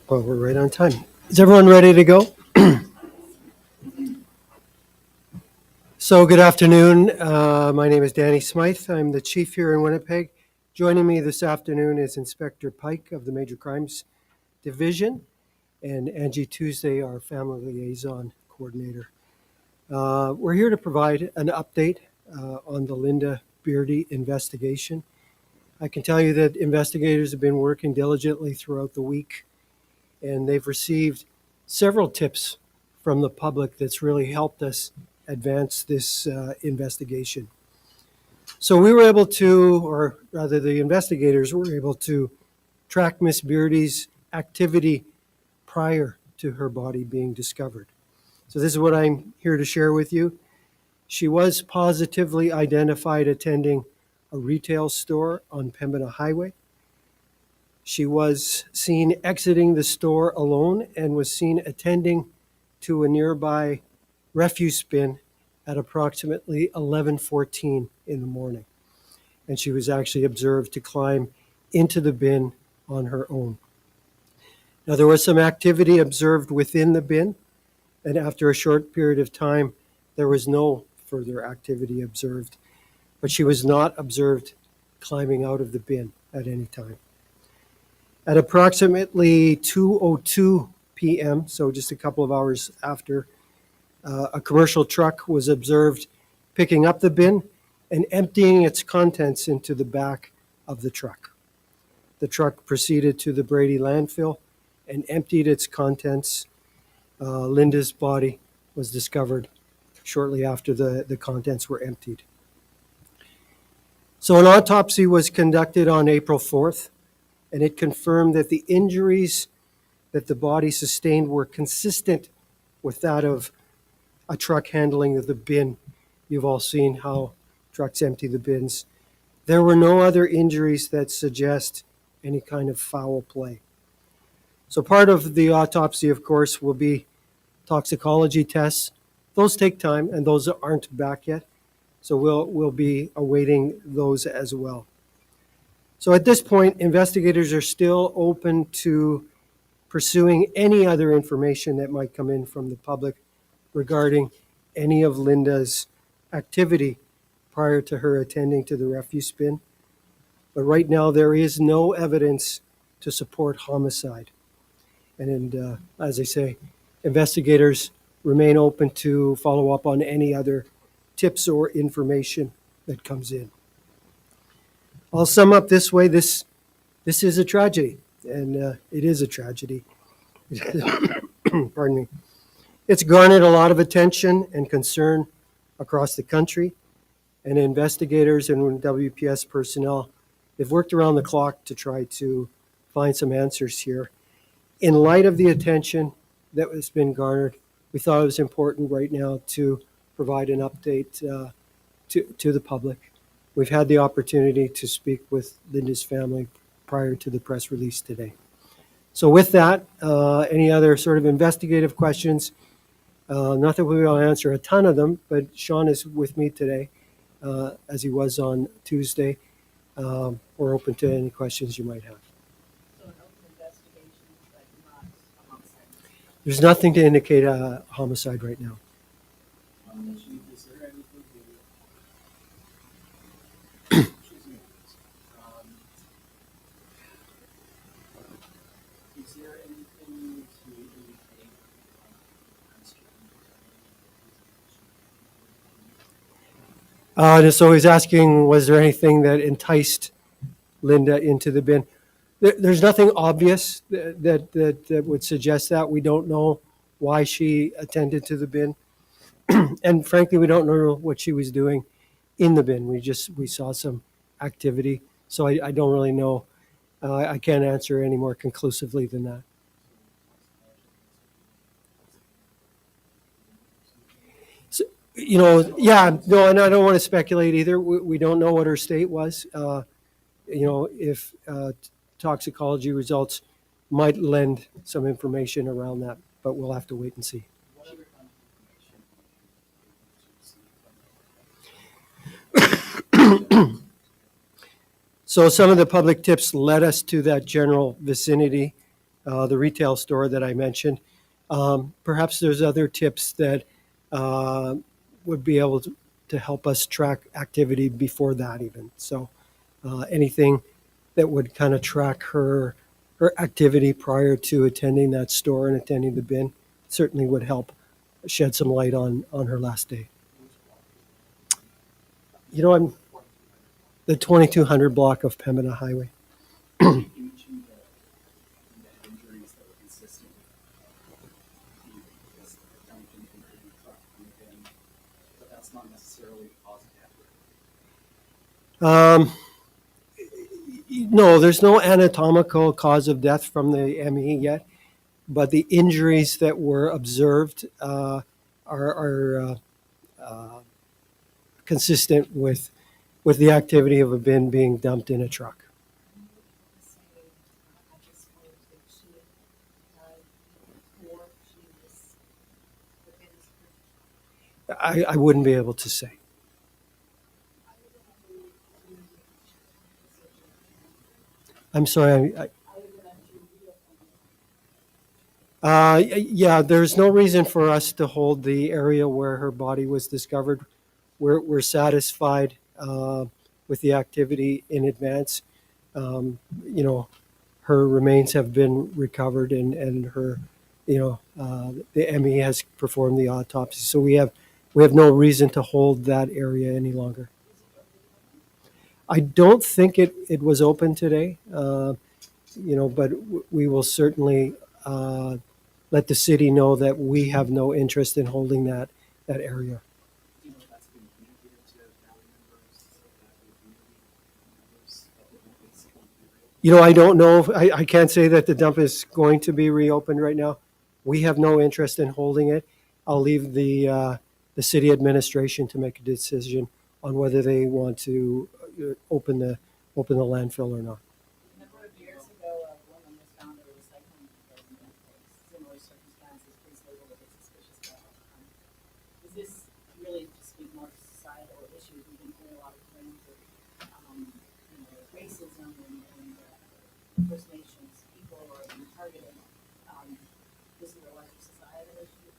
Well, we're right on time. Is everyone ready to go? So, good afternoon. My name is Danny Smythe. I'm the chief here in Winnipeg. Joining me this afternoon is Inspector Pike of the Major Crimes Division and Angie Tuesday, our family liaison coordinator. We're here to provide an update on the Linda Beardy investigation. I can tell you that investigators have been working diligently throughout the week, and they've received several tips from the public that's really helped us advance this investigation. So we were able to, or rather the investigators were able to track Miss Beardy's activity prior to her body being discovered. So this is what I'm here to share with you. She was positively identified attending a retail store on Pembina Highway. She was seen exiting the store alone and was seen attending to a nearby refuse bin at approximately 11:14 in the morning. And she was actually observed to climb into the bin on her own. Now, there was some activity observed within the bin, and after a short period of time, there was no further activity observed, but she was not observed climbing out of the bin at any time. At approximately 2:02 p.m., so just a couple of hours after, a commercial truck was observed picking up the bin and emptying its contents into the back of the truck. The truck proceeded to the Beardy landfill and emptied its contents. Linda's body was discovered shortly after the contents were emptied. So an autopsy was conducted on April 4th, and it confirmed that the injuries that the body sustained were consistent with that of a truck handling of the bin. You've all seen how trucks empty the bins. There were no other injuries that suggest any kind of foul play. So part of the autopsy, of course, will be toxicology tests. Those take time, and those aren't back yet. So we'll be awaiting those as well. So at this point, investigators are still open to pursuing any other information that might come in from the public regarding any of Linda's activity prior to her attending to the refuse bin. But right now, there is no evidence to support homicide. And as I say, investigators remain open to follow up on any other tips or information that comes in. I'll sum up this way. This is a tragedy, and it is a tragedy. Pardon me. It's garnered a lot of attention and concern across the country, and investigators and WPS personnel, they've worked around the clock to try to find some answers here. In light of the attention that has been garnered, we thought it was important right now to provide an update to the public. We've had the opportunity to speak with Linda's family prior to the press release today. So with that, any other sort of investigative questions? Not that we will answer a ton of them, but Sean is with me today, as he was on Tuesday. We're open to any questions you might have. So an open investigation, but not a homicide? There's nothing to indicate a homicide right now. Is there anything excuse me, is there anything to indicate So he's asking, was there anything that enticed Linda into the bin? There's nothing obvious that would suggest that. We don't know why she attended to the bin. And frankly, we don't know what she was doing in the bin. We saw some activity. So I don't really know. I can't answer any more conclusively than that. So, yeah, no, and I don't want to speculate either. We don't know what her state was. If toxicology results might lend some information around that, but we'll have to wait and see. what other kind of information? So some of the public tips led us to that general vicinity. the retail store that I mentioned. Perhaps there's other tips that would be able to help us track activity before that even. So anything that would kind of track her activity prior to attending that store and attending the bin certainly would help shed some light on her last day. You know, I'm the 2200 block of Pembina Highway. You mentioned the injuries that were consistent with this dumping in the truck from the bin, but that's not necessarily the cause of death. No, there's no anatomical cause of death from the ME yet, but the injuries that were observed are consistent with the activity of a bin being dumped in a truck. I wouldn't be able to say. I'm sorry. Yeah, there's no reason for us to hold the area where her body was discovered. We're satisfied with the activity in advance. You know, her remains have been recovered, and her, the ME has performed the autopsy. So we have no reason to hold that area any longer. I don't think it was open today, but we will certainly let the city know that we have no interest in holding that area. Do you know if that's been communicated to family members, members of the witness going to be real? I don't know. I can't say that the dump is going to be reopened right now. We have no interest in holding it. I'll leave the city administration to make a decision on whether they want to open the landfill or not. A number of years ago, a woman was found at a recycling facility in similar circumstances, police labeled it a suspicious death. Is this really just a more societal issue? We've been hearing a lot of claims of racism and First Nations people are being targeted. This is a larger societal issue.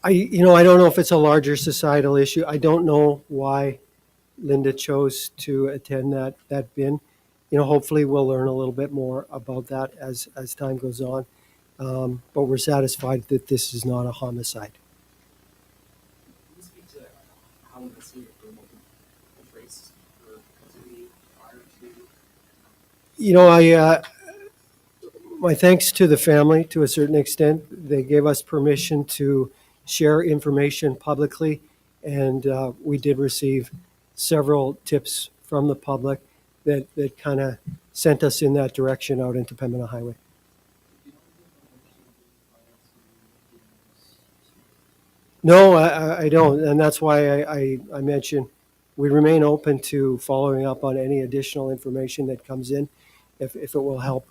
I don't know if it's a larger societal issue. I don't know why Linda chose to attend that bin. Hopefully we'll learn a little bit more about that as time goes on. But we're satisfied that this is not a homicide. Can you speak to how investigative criminal can trace her activity prior to? My thanks to the family to a certain extent. They gave us permission to share information publicly, and we did receive several tips from the public that kind of sent us in that direction out into Pembina Highway. No, I don't, and that's why I mentioned we remain open to following up on any additional information that comes in, if it will help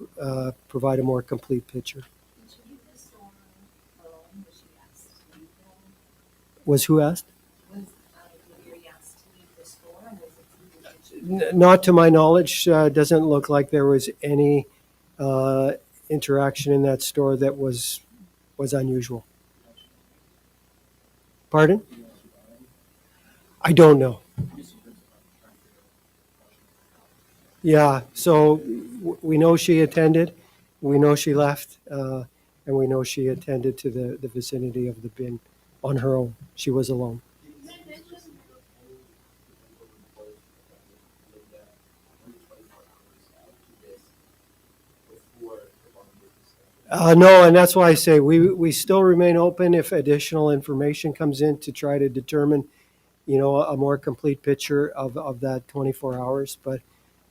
provide a more complete picture. Did she leave the store alone? Was she asked to leave alone? Was who asked? Was Beardy asked to leave the store, and was it something that she Not to my knowledge. Doesn't look like there was any interaction in that store that was unusual. Pardon? I don't know. Yeah, so we know she attended, we know she left, and we know she attended to the vicinity of the bin on her own. She was alone. No, and that's why I say we still remain open if additional information comes in to try to determine, a more complete picture of that 24 hours. But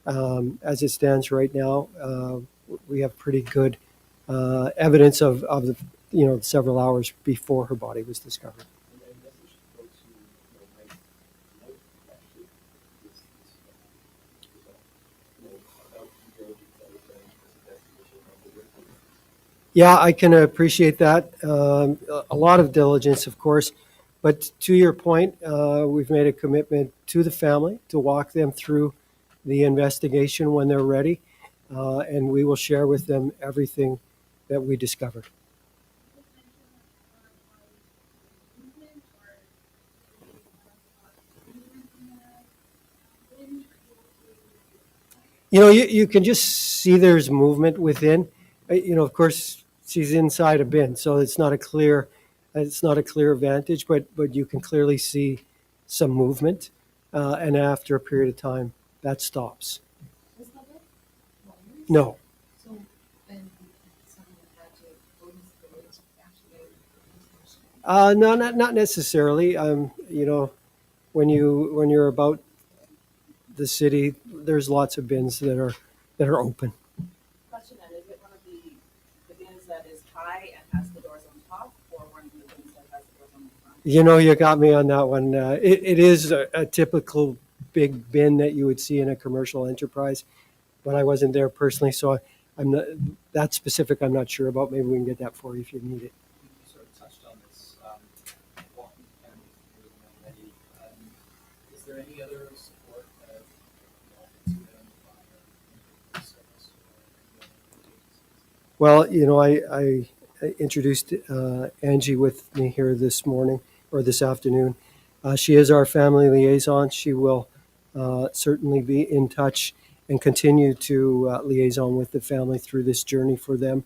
as it stands right now, we have pretty good evidence of the, several hours before her body was discovered. Yeah, I can appreciate that. A lot of diligence, of course. But to your point, we've made a commitment to the family to walk them through the investigation when they're ready. and we will share with them everything that we discovered. You can just see there's movement within. Of course, she's inside a bin, so it's not a clear vantage, but you can clearly see some movement, and after a period of time, that stops. Was that it? No, So then someone had to go to the village to actually. no, not necessarily. When you're about the city, there's lots of bins that are open. Question then, is it one of the bins that is high and has the doors on top, or one of the bins that has the doors on the front? You got me on that one. It is a typical big bin that you would see in a commercial enterprise, but I wasn't there personally, so I'm not that specific. I'm not sure about. Maybe we can get that for you if you need it. You sort of touched on this, walking families through already. Is there any other support that you know, to them by service or Well, I introduced Angie with me here this morning or this afternoon. She is our family liaison. She will certainly be in touch and continue to liaison with the family through this journey for them,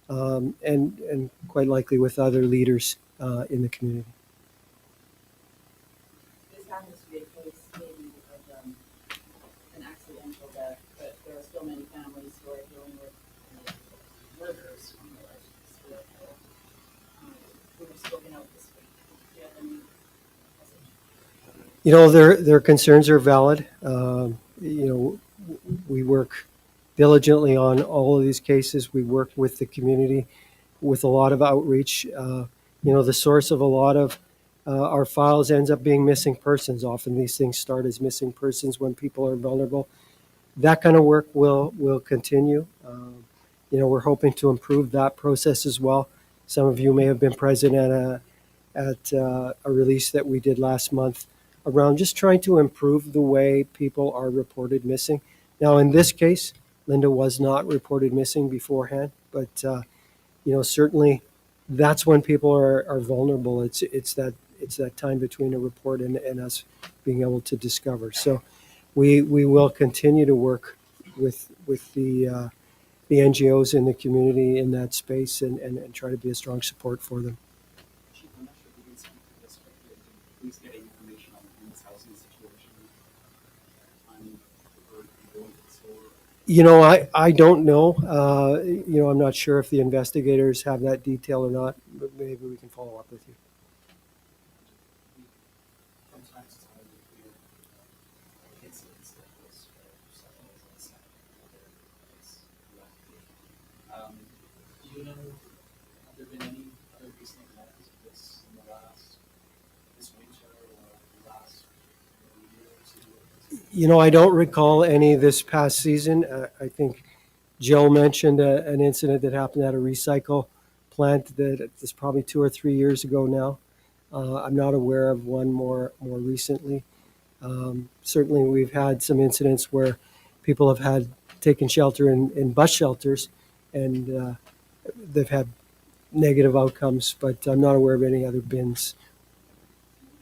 and quite likely with other leaders in the community. This happens to be a case maybe of an accidental death, but there are still many families who are dealing with murders on the list who have spoken out this week. Do you have any message? Their concerns are valid. We work diligently on all of these cases. We work with the community with a lot of outreach. The source of a lot of our files ends up being missing persons. Often these things start as missing persons when people are vulnerable. That kind of work will continue. We're hoping to improve that process as well. Some of you may have been present at a release that we did last month around just trying to improve the way people are reported missing. Now, in this case, Linda was not reported missing beforehand, but certainly that's when people are vulnerable. It's that time between a report and us being able to discover. So we will continue to work with the NGOs in the community in that space and try to be a strong support for them. Chief, I'm not sure if you can speak to this, but please getting information on the housing situation. Timing for going to the store. I don't know. I'm not sure if the investigators have that detail or not, but maybe we can follow up with you. From time to time, we hear incidents like this where someone is on set or is left. Do you know, have there been any other recent examples of this in the this winter or the last year or two? I don't recall any this past season. I think Jill mentioned an incident that happened at a recycle plant that is probably 2 or 3 years ago now. I'm not aware of one more recently. Certainly, we've had some incidents where people have had taken shelter in bus shelters, and they've had negative outcomes, but I'm not aware of any other bins.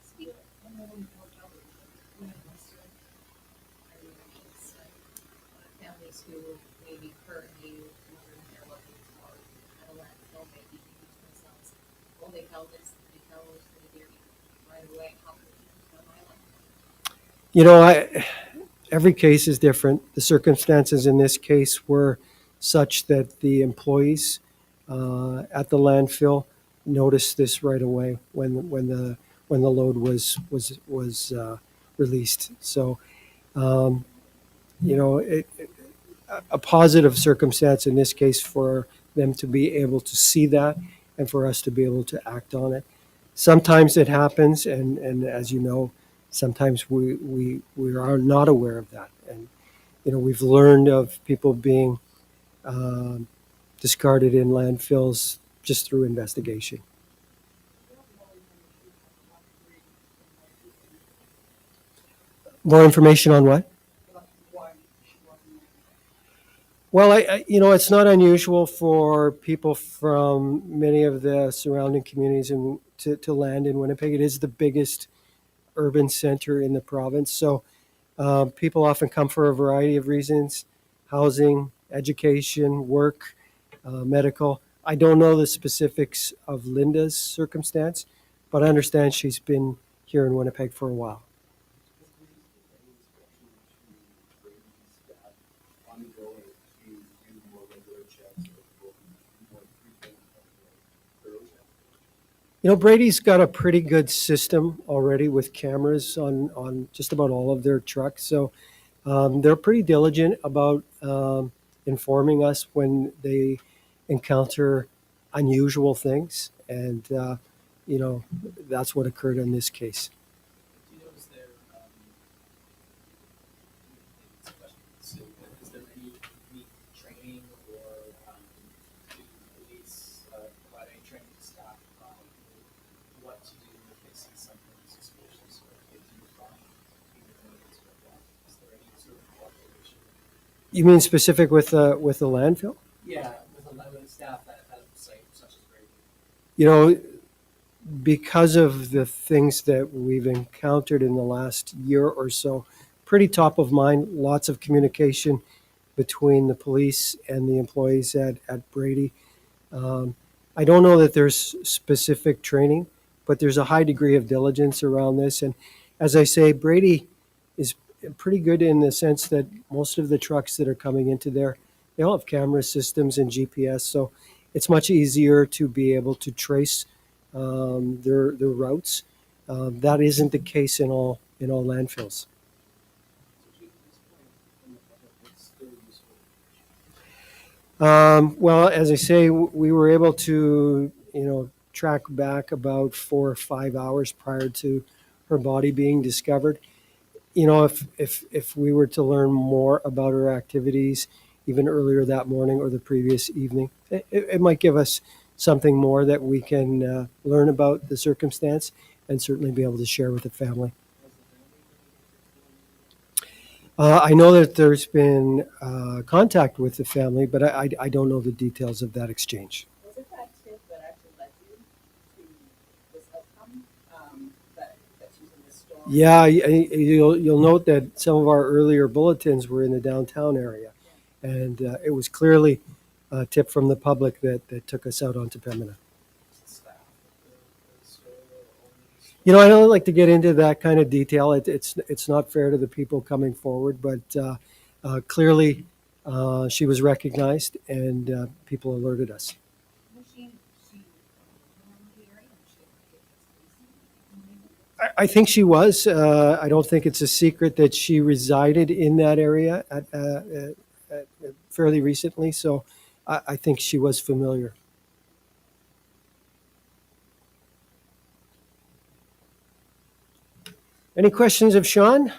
Speak a little more about families who maybe currently wondering if they're looking for at a landfill, maybe thinking to themselves, well, they held this, they held the deer right away, how could they become violent? Every case is different. The circumstances in this case were such that the employees at the landfill noticed this right away when the load was released. So, a positive circumstance in this case for them to be able to see that and for us to be able to act on it. Sometimes it happens, and as you know, sometimes we are not aware of that. And, we've learned of people being discarded in landfills just through investigation. More information on what? Well, it's not unusual for people from many of the surrounding communities to land in Winnipeg. It is the biggest urban center in the province. So people often come for a variety of reasons: housing, education, work, medical. I don't know the specifics of Linda's circumstance, but I understand she's been here in Winnipeg for a while. Brady's got a pretty good system already with cameras on just about all of their trucks. So they're pretty diligent about informing us when they encounter unusual things. And, that's what occurred in this case. Do you know, it's a question, so, is there any training or, do police, provide any training to staff on what to do if they see something suspicious or if they do find even evidence of that? Is there any sort of cooperation? You mean specific with the landfill? Yeah, with staff at a site such as Brady. You know, because of the things that we've encountered in the last year or so, pretty top of mind, lots of communication between the police and the employees at Brady. I don't know that there's specific training, but there's a high degree of diligence around this. And as I say, Brady is pretty good in the sense that most of the trucks that are coming into there, they all have camera systems and GPS. So it's much easier to be able to trace their routes. That isn't the case in all landfills. So keep this point in the public, it's still useful. Well, as I say, we were able to, track back about 4 or 5 hours prior to her body being discovered. If we were to learn more about her activities even earlier that morning or the previous evening, it might give us something more that we can learn about the circumstance and certainly be able to share with the family. I know that there's been contact with the family, but I don't know the details of that exchange. Was it that tip that actually led you to this outcome, that she was in this storm? Yeah, you'll note that some of our earlier bulletins were in the downtown area, and it was clearly a tip from the public that took us out onto Pembina. Is the staff of the store or owner of the store? I don't like to get into that kind of detail. It's not fair to the people coming forward, but clearly she was recognized and people alerted us. Was she around the area? Was she I think she was. I don't think it's a secret that she resided in that area at fairly recently, so I think she was familiar. Any questions of Sean?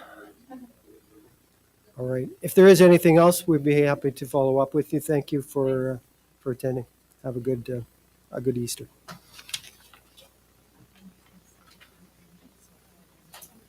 All right. If there is anything else, we'd be happy to follow up with you. Thank you for attending. Have a good Easter.